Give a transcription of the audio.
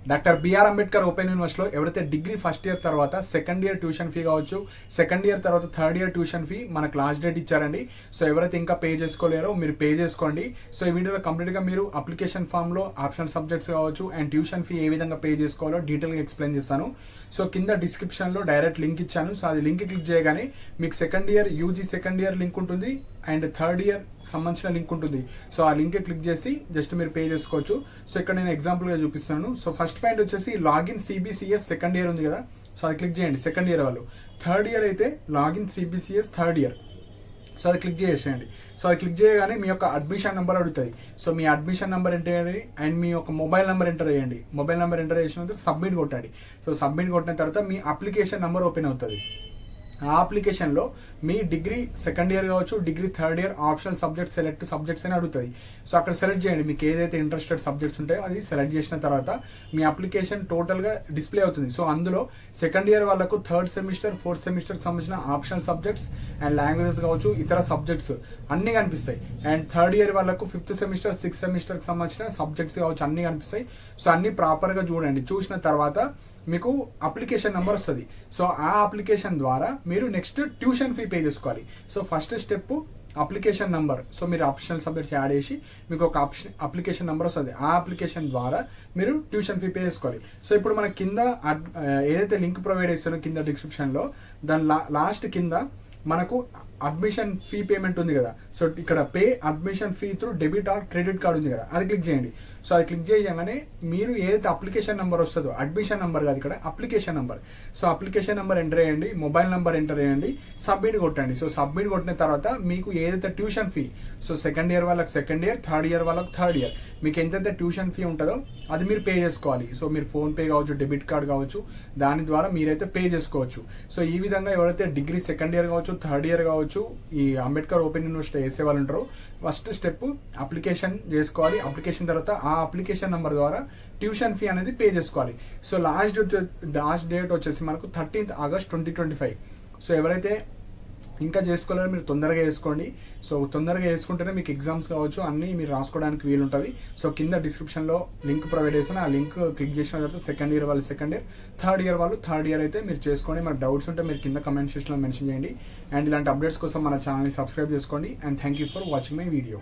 Doctor BR Ambedkar open యూనివర్సిటీలో ఎవరైతే degree first year తర్వాత సెకండ్ ఇయర్ ట్యూషన్ ఫీ కావచ్చు, సెకండ్ ఇయర్ తర్వాత థర్డ్ ఇయర్ ట్యూషన్ ఫీ మనకు లాస్ట్ డేట్ ఇచ్చారండి. సో ఎవరైతే ఇంకా పే చేసుకోలేరో మీరు పే చేసుకోండి. సో ఈ వీడియోలో కంప్లీట్గా మీరు అప్లికేషన్ ఫామ్లో ఆప్షనల్ సబ్జెక్ట్స్ కావచ్చు అండ్ ట్యూషన్ ఫీ ఏ విధంగా పే చేసుకోవాలో డీటెయిల్గా ఎక్స్ప్లెయిన్ చేస్తాను. సో కింద డిస్క్రిప్షన్లో డైరెక్ట్ లింక్ ఇచ్చాను. సో అది లింక్ క్లిక్ చేయగానే మీకు second year UG second year link ఉంటుంది అండ్ థర్డ్ ఇయర్ సంబంధించిన లింక్ ఉంటుంది. సో ఆ లింక్ క్లిక్ చేసి జస్ట్ మీరు పే చేసుకోవచ్చు. సో ఇక్కడ నేను ఎగ్జాంపుల్గా చూపిస్తున్నాను. సో ఫస్ట్ పాయింట్ వచ్చేసి లాగిన్ సిబిసిఎస్ సెకండ్ ఇయర్ ఉంది కదా, సో అది క్లిక్ చేయండి సెకండ్ ఇయర్ వాళ్ళు. థర్డ్ ఇయర్ అయితే login CBCS third year, so అది క్లిక్ చేసేయండి. సో అది క్లిక్ చేయగానే మీ యొక్క అడ్మిషన్ నెంబర్ అడుగుతుంది. సో మీ అడ్మిషన్ నెంబర్ ఎంటర్ చేయండి అండ్ మీ యొక్క మొబైల్ నెంబర్ ఎంటర్ చేయండి. మొబైల్ నెంబర్ ఎంటర్ చేసిన తర్వాత సబ్మిట్ కొట్టండి. సో సబ్మిట్ కొట్టిన తర్వాత మీ అప్లికేషన్ నెంబర్ ఓపెన్ అవుతుంది. ఆ అప్లికేషన్లో మీ డిగ్రీ సెకండ్ ఇయర్ కావచ్చు, degree third year optional subjects select subjects అని అడుగుతుంది. సో అక్కడ సెలెక్ట్ చేయండి, మీకు ఏదైతే ఇంట్రెస్టెడ్ సబ్జెక్ట్స్ ఉంటాయో అది సెలెక్ట్ చేసిన తర్వాత మీ అప్లికేషన్ టోటల్గా డిస్ప్లే అవుతుంది. సో అందులో సెకండ్ ఇయర్ వాళ్ళకు థర్డ్ సెమిస్టర్ ఫోర్త్ సెమిస్టర్కి సంబంధించిన ఆప్షనల్ సబ్జెక్ట్స్ అండ్ లాంగ్వేజెస్ కావచ్చు, ఇతర సబ్జెక్ట్స్ అన్నీ కనిపిస్తాయి. అండ్ థర్డ్ ఇయర్ వాళ్ళకు ఫిఫ్త్ సెమిస్టర్ సిక్స్త్ సెమిస్టర్కి సంబంధించిన సబ్జెక్ట్స్ కావచ్చు అన్నీ కనిపిస్తాయి. సో అన్నీ ప్రాపర్గా చూడండి. చూసిన తర్వాత మీకు అప్లికేషన్ నెంబర్ వస్తుంది. సో ఆ అప్లికేషన్ ద్వారా మీరు నెక్స్ట్ ట్యూషన్ ఫీ పే చేసుకోవాలి. So first step application number. So మీరు ఆప్షనల్ సబ్జెక్ట్స్ యాడ్ చేసి మీకు ఒక అప్లికేషన్ నెంబర్ వస్తుంది. ఆ అప్లికేషన్ ద్వారా మీరు ట్యూషన్ ఫీ పే చేసుకోవాలి. సో ఇప్పుడు మన కింద ఏదైతే లింక్ ప్రొవైడ్ చేస్తారో కింద డిస్క్రిప్షన్లో దాని లాస్ట్ కింద మనకు అడ్మిషన్ ఫీ పేమెంట్ ఉంది కదా. సో ఇక్కడ pay admission fee through debit or credit card ఉంది కదా, అది క్లిక్ చేయండి. సో అది క్లిక్ చేయగానే మీరు ఏదైతే అప్లికేషన్ నెంబర్ వస్తుందో, అడ్మిషన్ నెంబర్ కాదు ఇక్కడ application number. So application number enter చేయండి, మొబైల్ నెంబర్ ఎంటర్ చేయండి, సబ్మిట్ కొట్టండి. సో సబ్మిట్ కొట్టిన తర్వాత మీకు ఏదైతే tuition fee, so second year వాళ్ళకి సెకండ్ ఇయర్, థర్డ్ ఇయర్ వాళ్ళకి థర్డ్ ఇయర్, మీకు ఎంతైతే ట్యూషన్ ఫీ ఉంటుందో అది మీరు పే చేసుకోవాలి. సో మీరు ఫోన్పే కావచ్చు, డెబిట్ కార్డ్ కావచ్చు, దాని ద్వారా మీరైతే పే చేసుకోవచ్చు. సో ఈ విధంగా ఎవరైతే డిగ్రీ సెకండ్ ఇయర్ కావచ్చు, థర్డ్ ఇయర్ కావచ్చు, ఈ అంబేద్కర్ ఓపెన్ యూనివర్సిటీ వేసే వాళ్ళు ఉంటారు, ఫస్ట్ స్టెప్ అప్లికేషన్ చేసుకోవాలి. అప్లికేషన్ తర్వాత ఆ అప్లికేషన్ నెంబర్ ద్వారా ట్యూషన్ ఫీ అనేది పే చేసుకోవాలి. సో లాస్ట్ డేట్ వచ్చేసి మనకు 13th August 2025. సో ఎవరైతే ఇంకా చేసుకోలేరో మీరు తొందరగా వేసుకోండి. సో తొందరగా వేసుకుంటేనే మీకు ఎగ్జామ్స్ కావచ్చు అన్నీ మీరు రాసుకోవడానికి వీలుంటుంది. సో కింద డిస్క్రిప్షన్లో లింక్ ప్రొవైడ్ చేసిన ఆ లింక్ క్లిక్ చేసిన తర్వాత సెకండ్ ఇయర్ వాళ్ళు సెకండ్ ఇయర్, థర్డ్ ఇయర్ వాళ్ళు థర్డ్ ఇయర్ అయితే మీరు చేసుకోండి. మన డౌట్స్ ఉంటే మీరు కింద కమెంట్ సెక్షన్లో మెన్షన్ చేయండి. అండ్ ఇలాంటి అప్డేట్స్ కోసం మన ఛానల్ని సబ్స్క్రైబ్ చేసుకోండి. And thank you for watching my video.